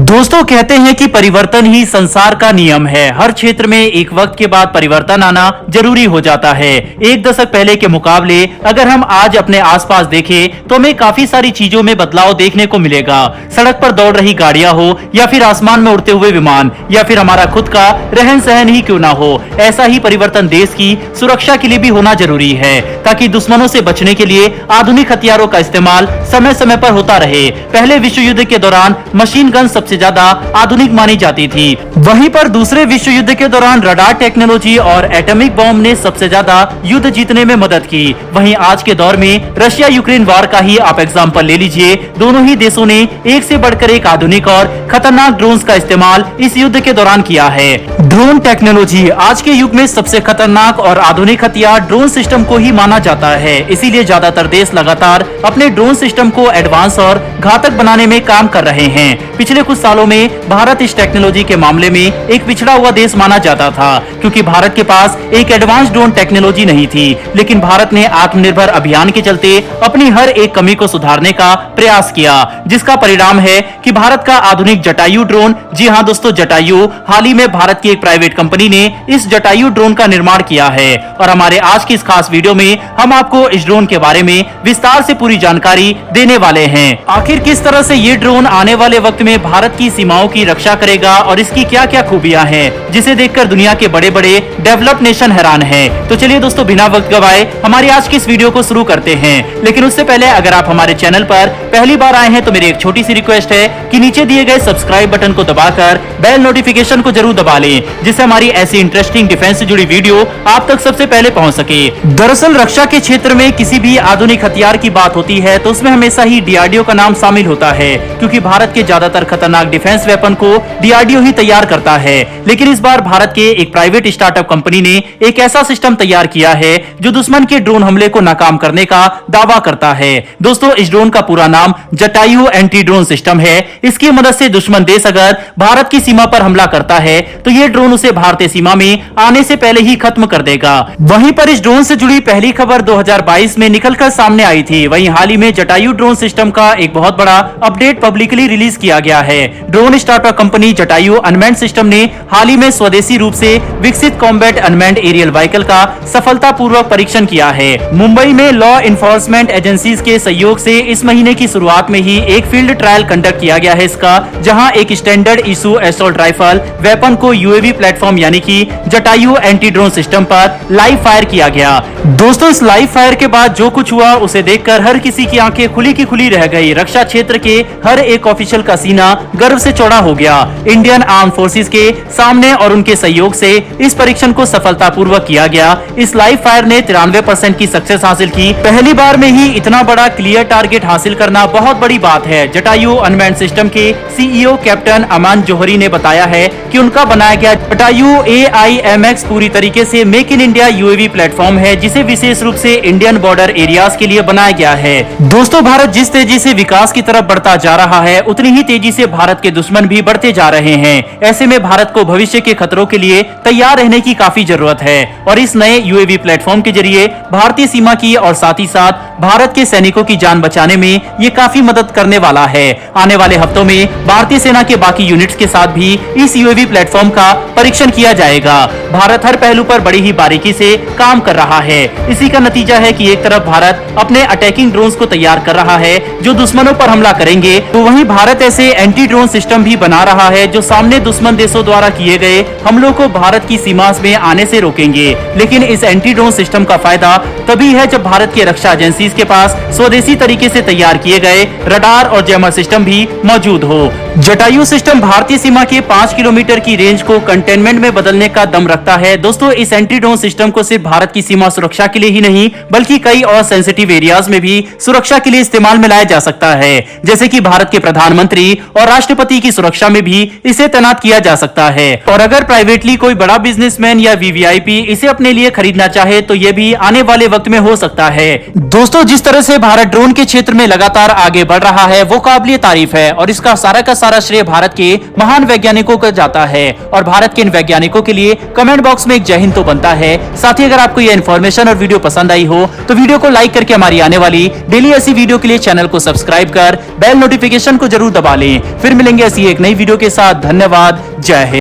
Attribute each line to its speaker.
Speaker 1: दोस्तों कहते हैं कि परिवर्तन ही संसार का नियम है। हर क्षेत्र में एक वक्त के बाद परिवर्तन आना जरूरी हो जाता है। एक दशक पहले के मुकाबले अगर हम आज अपने आसपास देखें तो हमें काफी सारी चीजों में बदलाव देखने को मिलेगा। सड़क पर दौड़ रही गाड़ियां हो या फिर आसमान में उड़ते हुए विमान या फिर हमारा खुद का रहन सहन ही क्यों ना हो, ऐसा ही परिवर्तन देश की सुरक्षा के लिए भी होना जरूरी है ताकि दुश्मनों से बचने के लिए आधुनिक हथियारों का इस्तेमाल समय समय पर होता रहे। पहले विश्व युद्ध के दौरान मशीन गन सबसे ज्यादा आधुनिक मानी जाती थी। वहीं पर दूसरे विश्व युद्ध के दौरान रडार टेक्नोलॉजी और एटॉमिक बॉम्ब ने सबसे ज्यादा युद्ध जीतने में मदद की। वहीं आज के दौर में रशिया यूक्रेन वार का ही आप एग्जाम्पल ले लीजिए। दोनों ही देशों ने एक से बढ़कर एक आधुनिक और खतरनाक ड्रोन्स का इस्तेमाल इस युद्ध के दौरान किया है। ड्रोन टेक्नोलॉजी आज के युग में सबसे खतरनाक और आधुनिक हथियार ड्रोन सिस्टम को ही माना जाता है। इसीलिए ज्यादातर देश लगातार अपने ड्रोन सिस्टम को एडवांस और घातक बनाने में काम कर रहे हैं। पिछले कुछ सालों में भारत इस टेक्नोलॉजी के मामले में एक पिछड़ा हुआ देश माना जाता था क्योंकि भारत के पास एक एडवांस ड्रोन टेक्नोलॉजी नहीं थी। लेकिन भारत ने आत्मनिर्भर अभियान के चलते अपनी हर एक कमी को सुधारने का प्रयास किया, जिसका परिणाम है कि भारत का आधुनिक जटायु ड्रोन, जी हाँ दोस्तों जटायु, हाल ही में भारत की एक प्राइवेट कंपनी ने इस जटायु ड्रोन का निर्माण किया है। और हमारे आज की इस खास वीडियो में हम आपको इस ड्रोन के बारे में विस्तार से पूरी जानकारी देने वाले हैं। आखिर किस तरह से ये ड्रोन आने वाले वक्त में भारत की सीमाओं की रक्षा करेगा और इसकी क्या क्या खूबियां हैं, जिसे देखकर दुनिया के बड़े बड़े डेवलप नेशन हैरान हैं। तो चलिए दोस्तों बिना वक्त गवाए हमारी आज की इस वीडियो को शुरू करते हैं। लेकिन उससे पहले अगर आप हमारे चैनल पर पहली बार आए हैं तो मेरी एक छोटी सी रिक्वेस्ट है कि नीचे दिए गए सब्सक्राइब बटन को दबाकर बेल नोटिफिकेशन को जरूर दबा लें, जिससे हमारी ऐसी इंटरेस्टिंग डिफेंस से जुड़ी वीडियो आप तक सबसे पहले पहुंच सके। दरअसल रक्षा के क्षेत्र में किसी भी आधुनिक हथियार की बात होती है तो उसमें हमेशा ही डीआरडीओ का नाम शामिल होता है, क्योंकि भारत के ज्यादातर खतरनाक डिफेंस वेपन को डीआरडीओ ही तैयार करता है। लेकिन इस बार भारत के एक प्राइवेट स्टार्टअप कंपनी ने एक ऐसा सिस्टम तैयार किया है जो दुश्मन के ड्रोन हमले को नाकाम करने का दावा करता है। दोस्तों इस ड्रोन का पूरा नाम जटायु एंटी ड्रोन सिस्टम है। इसकी मदद से दुश्मन देश अगर भारत की सीमा पर हमला करता है तो ये ड्रोन उसे भारतीय सीमा में आने से पहले ही खत्म कर देगा। वहीं पर इस ड्रोन से जुड़ी पहली खबर 2022 में निकलकर सामने आई थी। वहीं हाल ही में जटायु ड्रोन सिस्टम का एक बहुत बड़ा अपडेट पब्लिकली रिलीज किया गया है। Drone startup company Jatayu unmanned system ने हाल ही में स्वदेशी रूप से विकसित कॉम्बैट अनमैन्ड एरियल व्हीकल का सफलतापूर्वक परीक्षण किया है। मुंबई में लॉ इन्फोर्समेंट एजेंसीज के सहयोग से इस महीने की शुरुआत में ही एक फील्ड ट्रायल कंडक्ट किया गया है इसका, जहां एक standard issue assault rifle weapon को यूएवी प्लेटफॉर्म यानी कि जटायु एंटी ड्रोन सिस्टम पर लाइव फायर किया गया। दोस्तों इस लाइव फायर के बाद जो कुछ हुआ उसे देखकर हर किसी की आंखें खुली की खुली रह गई। रक्षा क्षेत्र के हर एक ऑफिशियल का सीना गर्व से चौड़ा हो गया। इंडियन आर्म फोर्सेस के सामने और उनके सहयोग से इस परीक्षण को सफलतापूर्वक किया गया। इस लाइव फायर ने 93% की सक्सेस हासिल की। पहली बार में ही इतना बड़ा क्लियर टारगेट हासिल करना बहुत बड़ी बात है। जटायु अनमैन्ड सिस्टम के सीईओ कैप्टन अमान जोहरी ने बताया है कि उनका बनाया गया जटायु AIMX पूरी तरीके से make in India UAV platform है, जिसे विशेष रूप से इंडियन बॉर्डर एरियाज के लिए बनाया गया है। दोस्तों भारत जिस तेजी से विकास की तरफ बढ़ता जा रहा है उतनी ही तेजी से भारत के दुश्मन भी बढ़ते जा रहे हैं। ऐसे में भारत को भविष्य के खतरों के लिए तैयार रहने की काफी जरूरत है और इस नए यूएवी प्लेटफॉर्म के जरिए भारतीय सीमा की और साथ ही साथ भारत के सैनिकों की जान बचाने में ये काफी मदद करने वाला है। आने वाले हफ्तों में भारतीय सेना के बाकी यूनिट्स के साथ भी इस यूएवी प्लेटफॉर्म का परीक्षण किया जाएगा। भारत हर पहलू पर बड़ी ही बारीकी से काम कर रहा है। इसी का नतीजा है कि एक तरफ भारत अपने अटैकिंग ड्रोन्स को तैयार कर रहा है जो दुश्मनों पर हमला करेंगे, तो वहीं भारत ऐसे एंटी ड्रोन सिस्टम भी बना रहा है जो सामने दुश्मन देशों द्वारा किए गए हमलों को भारत की सीमा में आने से रोकेंगे। लेकिन इस एंटी ड्रोन सिस्टम का फायदा तभी है जब भारत के रक्षा एजेंसीज के पास स्वदेशी तरीके से तैयार किए गए रडार और जैमर सिस्टम भी मौजूद हो। जटायु सिस्टम भारतीय सीमा के 5 किलोमीटर की रेंज को कंटेनमेंट में बदलने का दम रखता है। दोस्तों इस एंटी ड्रोन सिस्टम को सिर्फ भारत की सीमा सुरक्षा के लिए ही नहीं बल्कि कई और सेंसिटिव एरियाज में भी सुरक्षा के लिए इस्तेमाल में लाया जा सकता है, जैसे कि भारत के प्रधानमंत्री और राष्ट्रपति की सुरक्षा में भी इसे तैनात किया जा सकता है। और अगर प्राइवेटली कोई बड़ा बिजनेसमैन या वीवीआईपी इसे अपने लिए खरीदना चाहे तो ये भी आने वाले वक्त में हो सकता है। दोस्तों जिस तरह से भारत ड्रोन के क्षेत्र में लगातार आगे बढ़ रहा है वो काबिलिए तारीफ है और इसका सारा का सारा श्रेय भारत के महान वैज्ञानिकों को जाता है। और भारत के इन वैज्ञानिकों के लिए कमेंट बॉक्स में एक जय हिंद तो बनता है। साथ ही अगर आपको ये इन्फॉर्मेशन और वीडियो पसंद आई हो तो वीडियो को लाइक करके हमारी आने वाली डेली ऐसी वीडियो के लिए चैनल को सब्सक्राइब कर बेल नोटिफिकेशन को जरूर दबा लें। फिर फिर मिलेंगे ऐसी एक नई वीडियो के साथ। धन्यवाद। जय हिंद।